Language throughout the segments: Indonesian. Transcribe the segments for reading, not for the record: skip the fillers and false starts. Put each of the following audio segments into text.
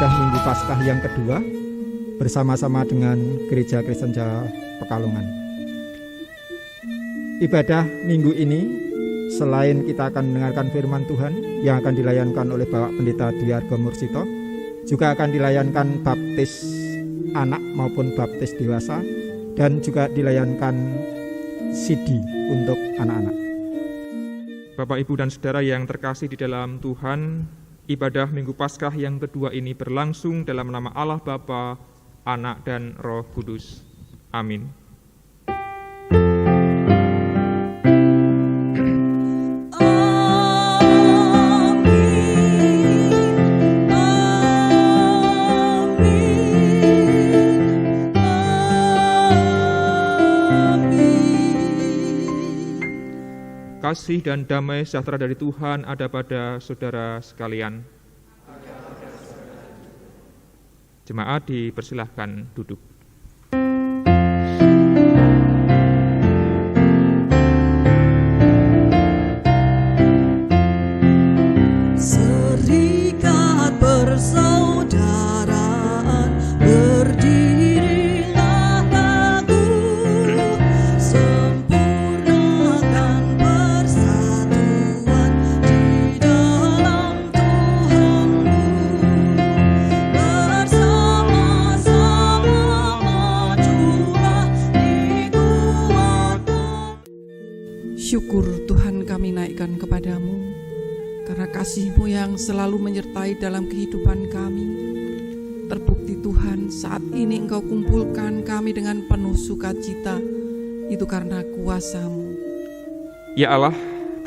ibadah Minggu Paskah yang kedua bersama-sama dengan Gereja Kristen Jawa Pekalongan. Ibadah minggu ini selain kita akan mendengarkan firman Tuhan yang akan dilayankan oleh Bapak Pendeta Dwi Argo Mursito, juga akan dilayankan baptis anak maupun baptis dewasa, dan juga dilayankan CD untuk anak-anak. Bapak, Ibu, dan Saudara yang terkasih di dalam Tuhan, ibadah Minggu Paskah yang kedua ini berlangsung dalam nama Allah Bapa, Anak, dan Roh Kudus. Amin. Kasih dan damai sejahtera dari Tuhan ada pada saudara sekalian. Jemaat dipersilahkan duduk. Serikat persaudaraan, berdirilah teguh, sempurnakan persatuan di dalam Tuhanmu, bersama-sama majulah dikuatkan. Syukur Tuhan kami naikkan kepadamu, karena kasih-Mu yang selalu menyertai dalam kehidupan kami. Terbukti Tuhan, saat ini Engkau kumpulkan kami dengan penuh sukacita, itu karena kuasa-Mu. Ya Allah,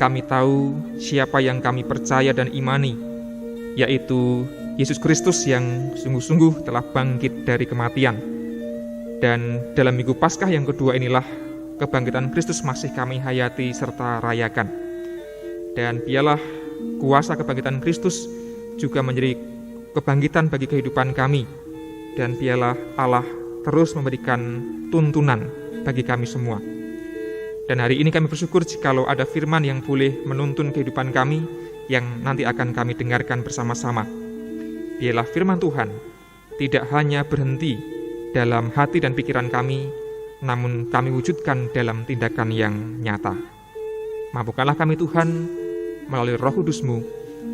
kami tahu siapa yang kami percaya dan imani, yaitu Yesus Kristus yang sungguh-sungguh telah bangkit dari kematian. Dan dalam Minggu Paskah yang kedua inilah kebangkitan Kristus masih kami hayati serta rayakan. Dan biarlah kuasa kebangkitan Kristus juga menjadi kebangkitan bagi kehidupan kami. Dan biarlah Allah terus memberikan tuntunan bagi kami semua. Dan hari ini kami bersyukur jikalau ada firman yang boleh menuntun kehidupan kami, yang nanti akan kami dengarkan bersama-sama. Biarlah firman Tuhan tidak hanya berhenti dalam hati dan pikiran kami, namun kami wujudkan dalam tindakan yang nyata. Mampukanlah kami Tuhan melalui Roh Kudus-Mu,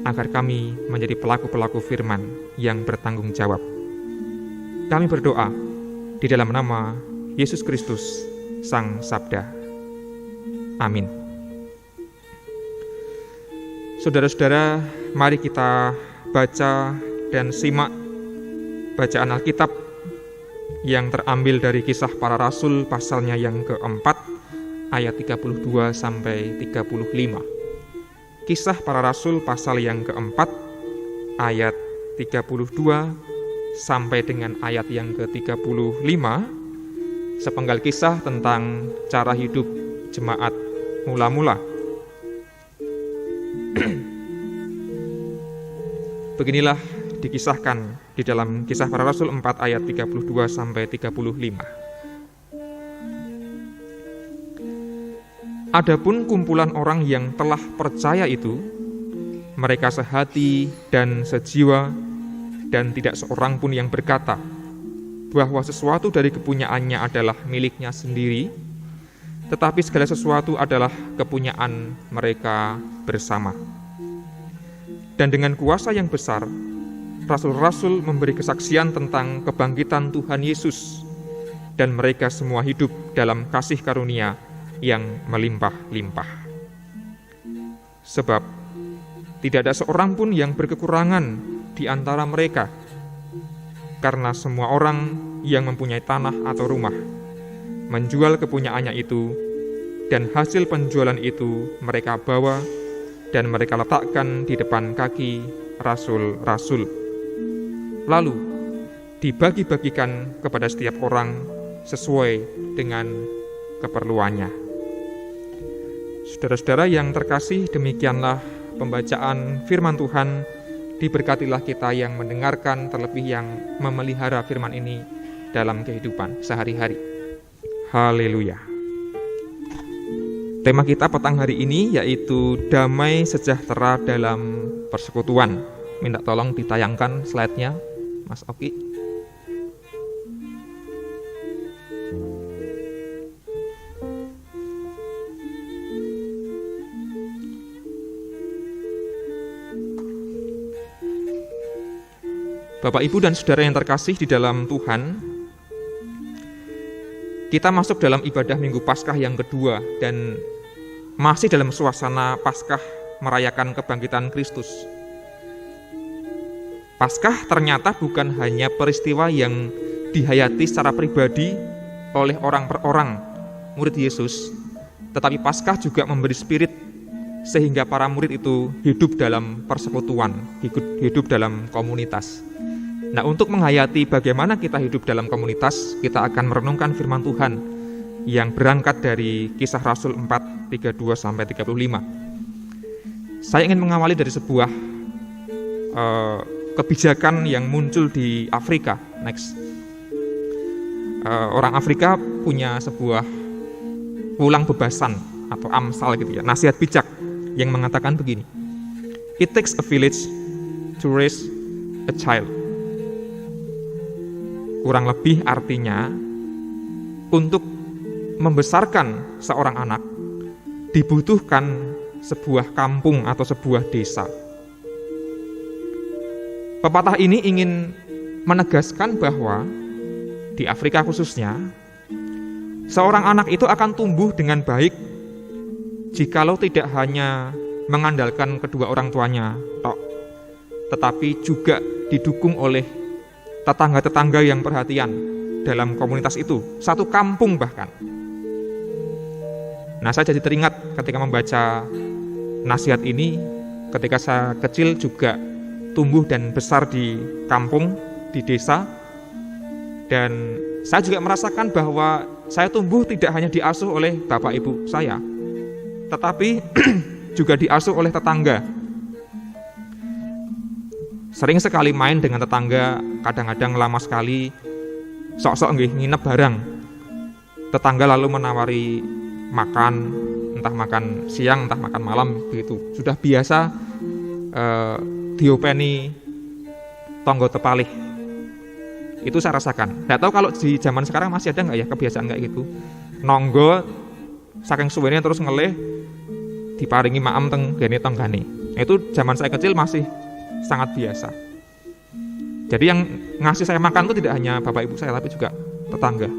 agar kami menjadi pelaku-pelaku firman yang bertanggung jawab. Kami berdoa di dalam nama Yesus Kristus, Sang Sabda. Amin. Saudara-saudara, mari kita baca dan simak bacaan Alkitab yang terambil dari Kisah Para Rasul pasalnya yang keempat, ayat 32 sampai 35. Kisah Para Rasul pasal yang keempat, ayat 32 sampai dengan ayat yang ke-35, sepenggal kisah tentang cara hidup jemaat mula-mula. Beginilah dikisahkan di dalam Kisah Para Rasul 4 ayat 32 sampai 35. Adapun kumpulan orang yang telah percaya itu, mereka sehati dan sejiwa, dan tidak seorang pun yang berkata bahwa sesuatu dari kepunyaannya adalah miliknya sendiri, tetapi segala sesuatu adalah kepunyaan mereka bersama. Dan dengan kuasa yang besar, rasul-rasul memberi kesaksian tentang kebangkitan Tuhan Yesus, dan mereka semua hidup dalam kasih karunia yang melimpah-limpah. Sebab tidak ada seorang pun yang berkekurangan di antara mereka, karena semua orang yang mempunyai tanah atau rumah menjual kepunyaannya itu, dan hasil penjualan itu mereka bawa dan mereka letakkan di depan kaki rasul-rasul. Lalu dibagi-bagikan kepada setiap orang sesuai dengan keperluannya. Saudara-saudara yang terkasih, demikianlah pembacaan firman Tuhan. Diberkatilah kita yang mendengarkan, terlebih yang memelihara firman ini dalam kehidupan sehari-hari. Haleluya. Tema kita petang hari ini yaitu damai sejahtera dalam persekutuan. Minta tolong ditayangkan slide-nya. Mas Oki. Bapak, Ibu, dan Saudara yang terkasih di dalam Tuhan, kita masuk dalam ibadah Minggu Paskah yang kedua dan masih dalam suasana Paskah merayakan kebangkitan Kristus. Paskah ternyata bukan hanya peristiwa yang dihayati secara pribadi oleh orang per orang murid Yesus, tetapi Paskah juga memberi spirit sehingga para murid itu hidup dalam persekutuan, hidup dalam komunitas. Nah, untuk menghayati bagaimana kita hidup dalam komunitas, kita akan merenungkan firman Tuhan yang berangkat dari Kisah Rasul 4, 32-35. Saya ingin mengawali dari sebuah kebijakan yang muncul di Afrika. Next. Orang Afrika punya sebuah pulang bebasan atau amsal gitu ya, nasihat bijak yang mengatakan begini. It takes a village to raise a child. Kurang lebih artinya, untuk membesarkan seorang anak dibutuhkan sebuah kampung atau sebuah desa. Pepatah ini ingin menegaskan bahwa di Afrika khususnya, seorang anak itu akan tumbuh dengan baik jikalau tidak hanya mengandalkan kedua orang tuanya tok, tetapi juga didukung oleh tetangga-tetangga yang perhatian dalam komunitas itu, satu kampung bahkan. Nah, saya jadi teringat ketika membaca nasihat ini, ketika saya kecil juga tumbuh dan besar di kampung, di desa, dan saya juga merasakan bahwa saya tumbuh tidak hanya diasuh oleh bapak ibu saya, tetapi juga diasuh oleh tetangga. Sering sekali main dengan tetangga, kadang-kadang lama sekali, sok-sok nginep bareng. Tetangga lalu menawari makan, entah makan siang, entah makan malam, begitu. Sudah biasa diopeni tonggo tepalih. Itu saya rasakan. Nggak tahu kalau di zaman sekarang masih ada nggak ya kebiasaan kayak gitu. Nonggo, saking suwene terus ngelih, diparingi maem teng gene tonggane. Itu zaman saya kecil masih sangat biasa. Jadi yang ngasih saya makan itu tidak hanya bapak ibu saya, tapi juga tetangga.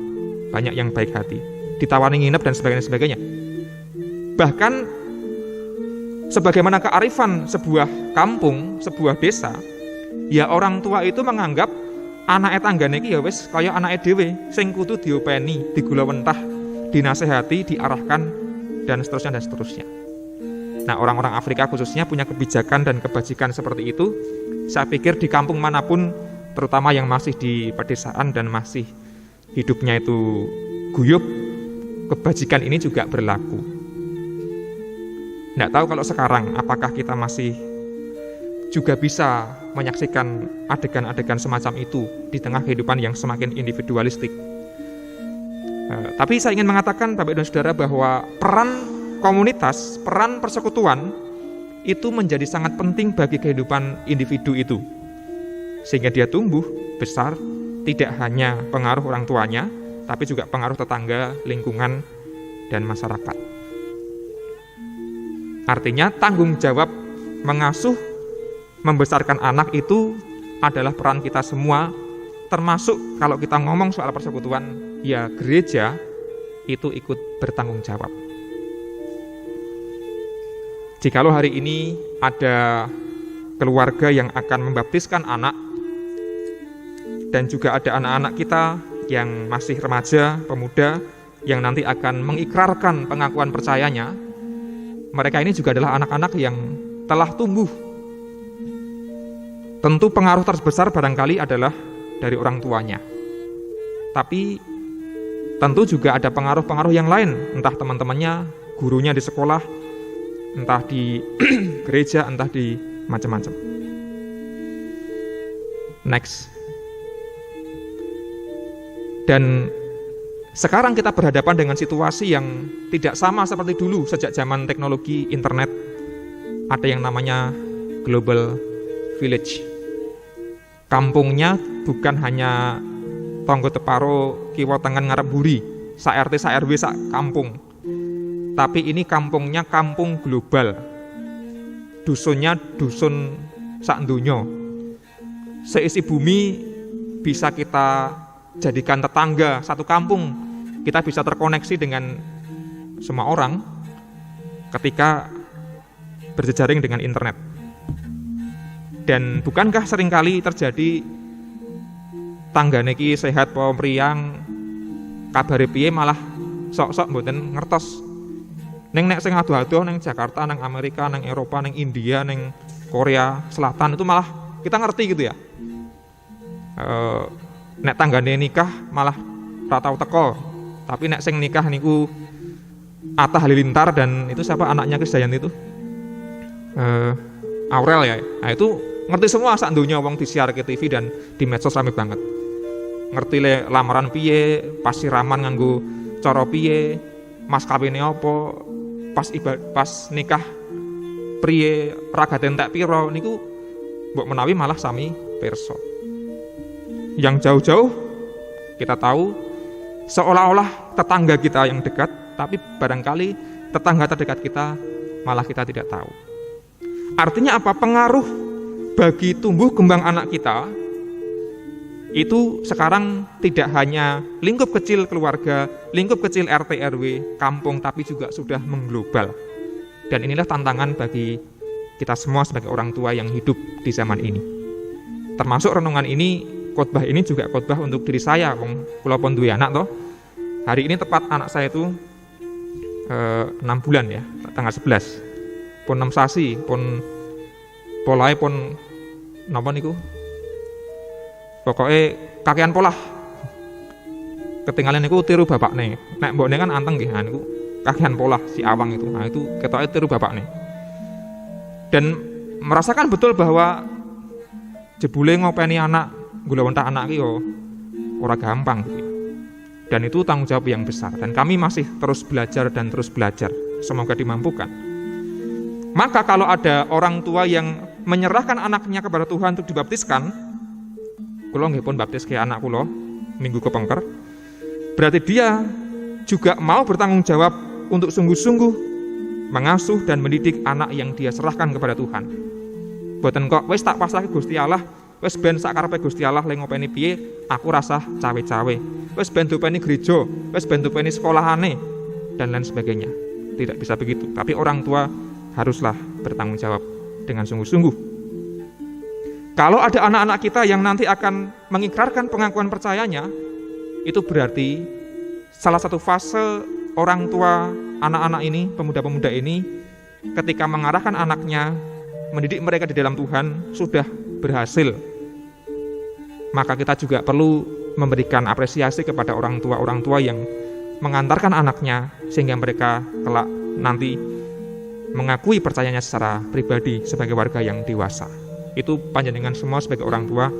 Banyak yang baik hati, ditawari nginep dan sebagainya. Bahkan sebagaimana kearifan sebuah kampung, sebuah desa, ya orang tua itu menganggap anake tanggane iki ya wis kaya anake dhewe sing kudu diopeni, digulawentah, dinasehati, diarahkan dan seterusnya. Nah, orang-orang Afrika khususnya punya kebijakan dan kebajikan seperti itu. Saya pikir di kampung manapun, terutama yang masih di pedesaan dan masih hidupnya itu guyup, kebajikan ini juga berlaku. Nggak tahu kalau sekarang, apakah kita masih juga bisa menyaksikan adegan-adegan semacam itu di tengah kehidupan yang semakin individualistik. Tapi saya ingin mengatakan, Bapak dan Saudara, bahwa peran komunitas, peran persekutuan itu menjadi sangat penting bagi kehidupan individu itu, sehingga dia tumbuh besar tidak hanya pengaruh orang tuanya, tapi juga pengaruh tetangga, lingkungan, dan masyarakat. Artinya tanggung jawab mengasuh, membesarkan anak itu adalah peran kita semua, termasuk kalau kita ngomong soal persekutuan, ya gereja itu ikut bertanggung jawab. Jikalau hari ini ada keluarga yang akan membaptiskan anak, dan juga ada anak-anak kita yang masih remaja, pemuda, yang nanti akan mengikrarkan pengakuan percayanya, mereka ini juga adalah anak-anak yang telah tumbuh. Tentu pengaruh terbesar barangkali adalah dari orang tuanya. Tapi tentu juga ada pengaruh-pengaruh yang lain, entah teman-temannya, gurunya di sekolah, entah di gereja, entah di macam-macam. Next. Dan sekarang kita berhadapan dengan situasi yang tidak sama seperti dulu sejak zaman teknologi internet. Ada yang namanya global village. kampungnya bukan hanya tonggo teparo kiwa tengen ngarep buri, sak RT sak RW sak kampung. Tapi ini kampungnya kampung global. Dusunnya dusun sak dunyo. Seisi bumi bisa kita jadikan tetangga satu kampung. Kita bisa terkoneksi dengan semua orang ketika berjejaring dengan internet. Dan bukankah seringkali terjadi tanggane iki sehat po mriyang, kabare piye malah sok-sok mboten ngertos. Nek sing adoh-adoh ning Jakarta, ning Amerika, ning Eropa, ning India, ning Korea Selatan itu malah kita ngerti gitu ya. Nek tanggane nikah malah ora tau teko. Tapi nek sing nikah niku Atta Halilintar dan itu siapa anaknya Krisdayanti itu? Aurel ya. Nah itu ngerti semua sak donya wong disiar ke TV dan di medsos rame banget. Ngerti le lamaran piye, pas siraman nganggo cara piye, mas kawine apa, pas nikah priye, ragaten tak piro niku mbok menawi malah sami pirsa. Yang jauh-jauh kita tahu seolah-olah tetangga kita yang dekat, tapi barangkali tetangga terdekat kita malah kita tidak tahu. Artinya apa? Pengaruh bagi tumbuh kembang anak kita itu sekarang tidak hanya lingkup kecil keluarga, lingkup kecil RT RW, kampung, tapi juga sudah mengglobal. Dan inilah tantangan bagi kita semua sebagai orang tua yang hidup di zaman ini. Termasuk renungan ini, khotbah ini juga khotbah untuk diri saya, kula pun duwe anak toh. Hari ini tepat anak saya itu 6 bulan ya, tanggal 11. Pun 6 sasi, pun polahe pun napa niku? Pokoknya kakean polah. Ketinggalan niku tiru bapakne. Nek mbokne kan anteng nggih, niku kakean polah si Awang itu. Nah itu ketoke tiru bapakne. Dan merasakan betul bahwa jebule ngopeni anak, gula-wentah anak ki yo ora gampang. Dan itu tanggung jawab yang besar dan kami masih terus belajar dan terus belajar. Semoga dimampukan. Maka kalau ada orang tua yang menyerahkan anaknya kepada Tuhan untuk dibaptiskan, kula nggih pun baptis ke anak kula minggu kepengker, berarti dia juga mau bertanggung jawab untuk sungguh-sungguh mengasuh dan mendidik anak yang dia serahkan kepada Tuhan. Boten kok wis tak pasrahke Gusti Allah, wis ben sakarepe Gusti Allah le ngopeni piye, aku rasah cawe-cawe. Wis ben dopeni gereja, wis ben dopeni sekolahane dan lain sebagainya. Tidak bisa begitu, tapi orang tua haruslah bertanggung jawab dengan sungguh-sungguh. Kalau ada anak-anak kita yang nanti akan mengikrarkan pengakuan percayanya, itu berarti salah satu fase orang tua anak-anak ini, pemuda-pemuda ini, ketika mengarahkan anaknya, mendidik mereka di dalam Tuhan, sudah berhasil. Maka kita juga perlu memberikan apresiasi kepada orang tua yang mengantarkan anaknya, sehingga mereka kelak nanti mengakui percayanya secara pribadi sebagai warga yang dewasa. Itu panjenengan semua sebagai orang tua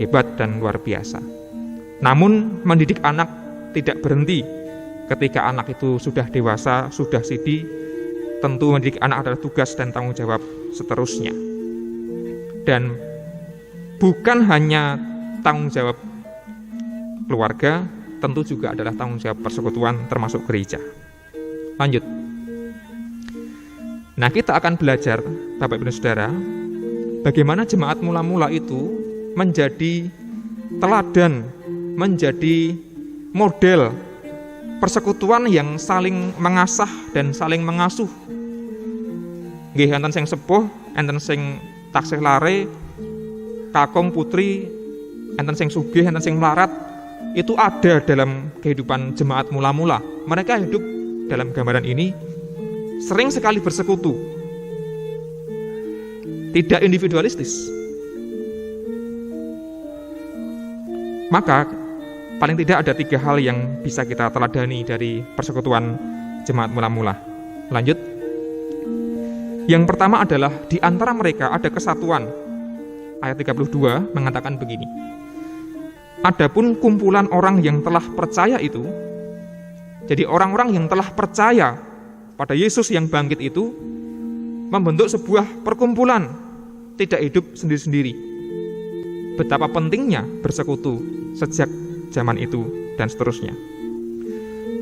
hebat dan luar biasa. Namun mendidik anak tidak berhenti ketika anak itu sudah dewasa, sudah sidi. Tentu mendidik anak adalah tugas dan tanggung jawab seterusnya. Dan bukan hanya tanggung jawab keluarga, tentu juga adalah tanggung jawab persekutuan termasuk gereja. Lanjut. Nah, kita akan belajar, Bapak Ibu Saudara, bagaimana jemaat mula-mula itu menjadi teladan, menjadi model persekutuan yang saling mengasah dan saling mengasuh. Nggih enten sing sepuh, enten sing taksih lare, kakung putri, enten sing sugih, enten sing melarat, itu ada dalam kehidupan jemaat mula-mula. Mereka hidup dalam gambaran ini sering sekali bersekutu. Tidak individualistis. Maka paling tidak ada 3 hal yang bisa kita teladani dari persekutuan jemaat mula-mula. Lanjut. Yang pertama adalah di antara mereka ada kesatuan. Ayat 32 mengatakan begini. Adapun kumpulan orang yang telah percaya itu, jadi orang-orang yang telah percaya pada Yesus yang bangkit itu membentuk sebuah perkumpulan, tidak hidup sendiri-sendiri. betapa pentingnya bersekutu sejak zaman itu dan seterusnya.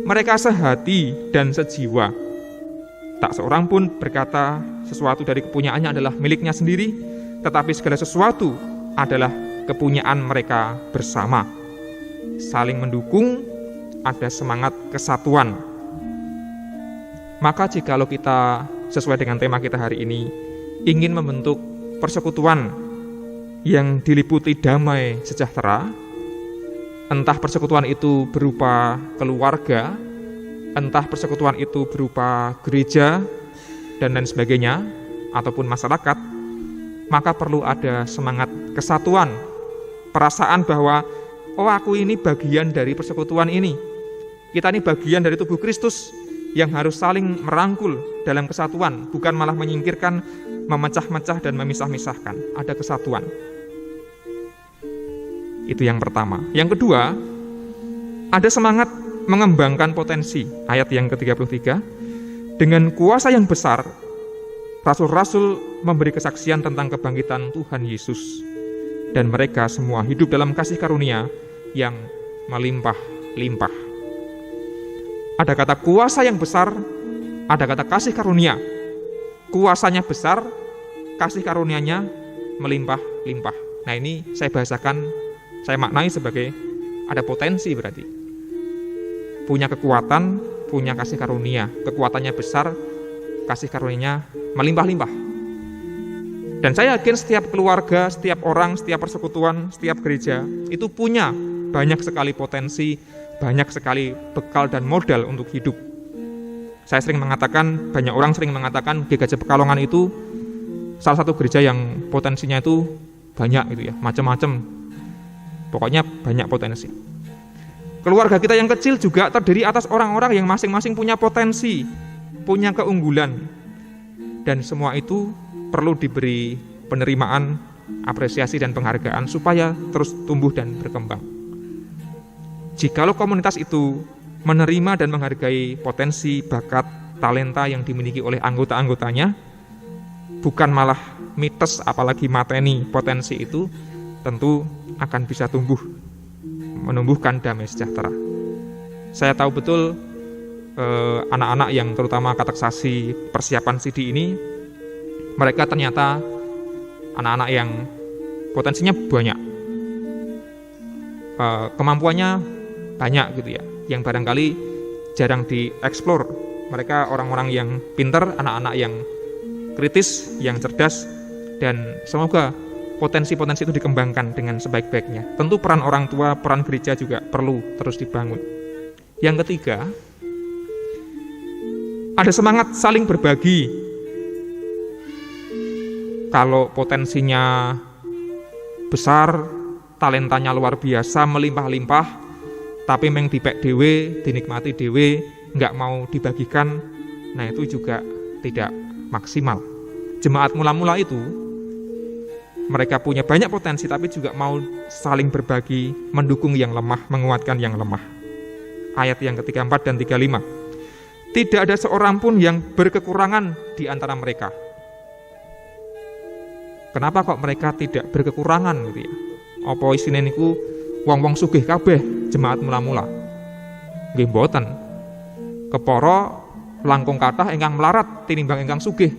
Mereka sehati dan sejiwa. Tak seorang pun berkata sesuatu dari kepunyaannya adalah miliknya sendiri, tetapi segala sesuatu adalah kepunyaan mereka bersama. Saling mendukung, ada semangat kesatuan. Maka jikalau kita sesuai dengan tema kita hari ini, ingin membentuk persekutuan yang diliputi damai sejahtera, entah persekutuan itu berupa keluarga, entah persekutuan itu berupa gereja, dan lain sebagainya, ataupun masyarakat, maka perlu ada semangat kesatuan, perasaan bahwa, oh aku ini bagian dari persekutuan ini, kita ini bagian dari tubuh Kristus yang harus saling merangkul dalam kesatuan, bukan malah menyingkirkan, memecah-mecah dan memisah-misahkan. Ada kesatuan. Itu yang pertama. Yang kedua, ada semangat mengembangkan potensi. Ayat yang ke-33, dengan kuasa yang besar, rasul-rasul memberi kesaksian tentang kebangkitan Tuhan Yesus, dan mereka semua hidup dalam kasih karunia yang melimpah-limpah. Ada kata kuasa yang besar, ada kata kasih karunia. Kuasanya besar, kasih karunianya melimpah-limpah. Nah, ini saya bahasakan, saya maknai sebagai ada potensi berarti. Punya kekuatan, punya kasih karunia. Kekuatannya besar, kasih karunianya melimpah-limpah. Dan saya yakin setiap keluarga, setiap orang, setiap persekutuan, setiap gereja itu punya banyak sekali potensi, banyak sekali bekal dan modal untuk hidup. Saya sering mengatakan, banyak orang sering mengatakan GKJ Pekalongan itu salah satu gereja yang potensinya itu banyak gitu ya, macam-macam. Pokoknya banyak potensi. Keluarga kita yang kecil juga terdiri atas orang-orang yang masing-masing punya potensi, punya keunggulan. Dan semua itu perlu diberi penerimaan, apresiasi dan penghargaan supaya terus tumbuh dan berkembang. Jikalau komunitas itu menerima dan menghargai potensi, bakat, talenta yang dimiliki oleh anggota-anggotanya, bukan malah mites apalagi mateni potensi itu, tentu akan bisa tumbuh, menumbuhkan damai sejahtera. Saya tahu betul anak-anak yang terutama kateksasi persiapan CD ini, mereka ternyata anak-anak yang potensinya banyak, kemampuannya banyak gitu ya, yang barangkali jarang dieksplor. Mereka orang-orang yang pintar, anak-anak yang kritis, yang cerdas, dan semoga potensi-potensi itu dikembangkan dengan sebaik-baiknya. Tentu peran orang tua, peran gereja juga perlu terus dibangun. Yang ketiga, ada semangat saling berbagi. Kalau potensinya besar, talentanya luar biasa, melimpah-limpah, tapi meng dipek dewe, dinikmati dewe, nggak mau dibagikan, nah itu juga tidak maksimal. Jemaat mula-mula itu, mereka punya banyak potensi, tapi juga mau saling berbagi, mendukung yang lemah, menguatkan yang lemah. Ayat yang ke-34 dan 35. Tidak ada seorang pun yang berkekurangan di antara mereka. Kenapa kok mereka tidak berkekurangan gitu ya? Apa isine niku wong-wong sugih kabeh jemaat mula-mula? Nggih mboten. Kepara langkung kathah ingkang melarat tinimbang ingkang sugih.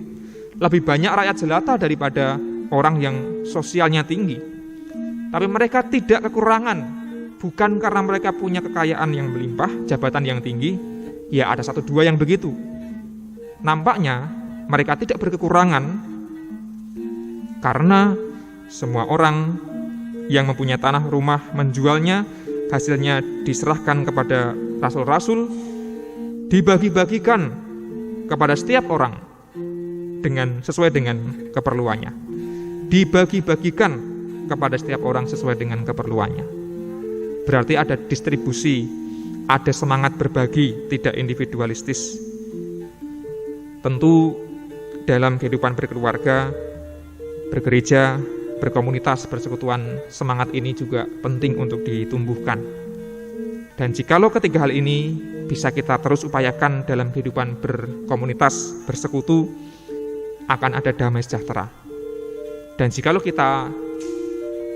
Lebih banyak rakyat jelata daripada orang yang sosialnya tinggi. Tapi mereka tidak kekurangan, bukan karena mereka punya kekayaan yang melimpah, jabatan yang tinggi. Ya ada 1-2 yang begitu. Nampaknya mereka tidak berkekurangan karena semua orang yang mempunyai tanah rumah menjualnya, hasilnya diserahkan kepada rasul-rasul, dibagi-bagikan kepada setiap orang sesuai dengan keperluannya. Dibagi-bagikan kepada setiap orang sesuai dengan keperluannya. Berarti ada distribusi, ada semangat berbagi, tidak individualistis. Tentu dalam kehidupan berkeluarga, bergereja, berkomunitas, persekutuan, semangat ini juga penting untuk ditumbuhkan. Dan jikalau ketiga hal ini bisa kita terus upayakan dalam kehidupan berkomunitas, bersekutu, akan ada damai sejahtera. Dan jikalau kita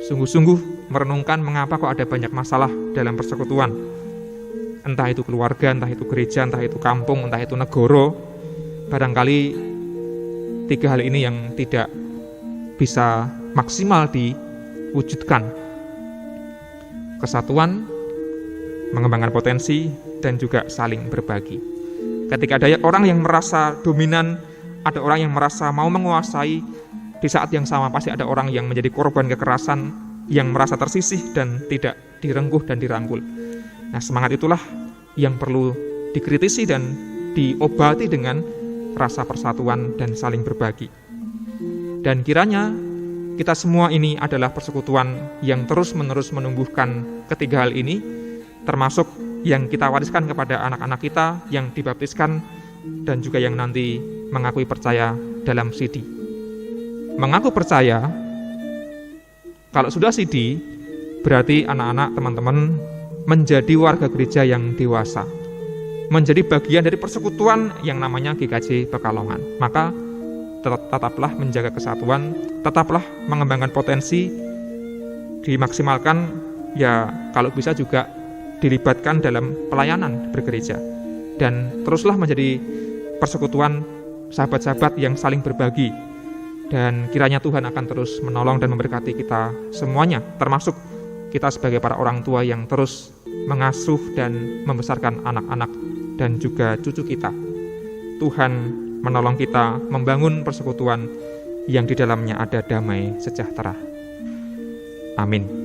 sungguh-sungguh merenungkan mengapa kok ada banyak masalah dalam persekutuan. Entah itu keluarga, entah itu gereja, entah itu kampung, entah itu negara. Barangkali 3 hal ini yang tidak bisa maksimal diwujudkan. Kesatuan, mengembangkan potensi, dan juga saling berbagi. Ketika ada orang yang merasa dominan, ada orang yang merasa mau menguasai, di saat yang sama pasti ada orang yang menjadi korban kekerasan, yang merasa tersisih dan tidak direngkuh dan dirangkul. Nah, semangat itulah yang perlu dikritisi dan diobati dengan rasa persatuan dan saling berbagi. Dan kiranya kita semua ini adalah persekutuan yang terus-menerus menumbuhkan ketiga hal ini, termasuk yang kita wariskan kepada anak-anak kita yang dibaptiskan dan juga yang nanti mengakui percaya dalam CD. Mengaku percaya, kalau sudah CD, berarti anak-anak teman-teman menjadi warga gereja yang dewasa, menjadi bagian dari persekutuan yang namanya GKJ Pekalongan. Maka tetaplah menjaga kesatuan, tetaplah mengembangkan potensi, dimaksimalkan, ya kalau bisa juga dilibatkan dalam pelayanan bergereja. Dan teruslah menjadi persekutuan sahabat-sahabat yang saling berbagi. Dan kiranya Tuhan akan terus menolong dan memberkati kita semuanya, termasuk kita sebagai para orang tua yang terus mengasuh dan membesarkan anak-anak dan juga cucu kita. Tuhan menolong kita membangun persekutuan yang di dalamnya ada damai sejahtera. Amin.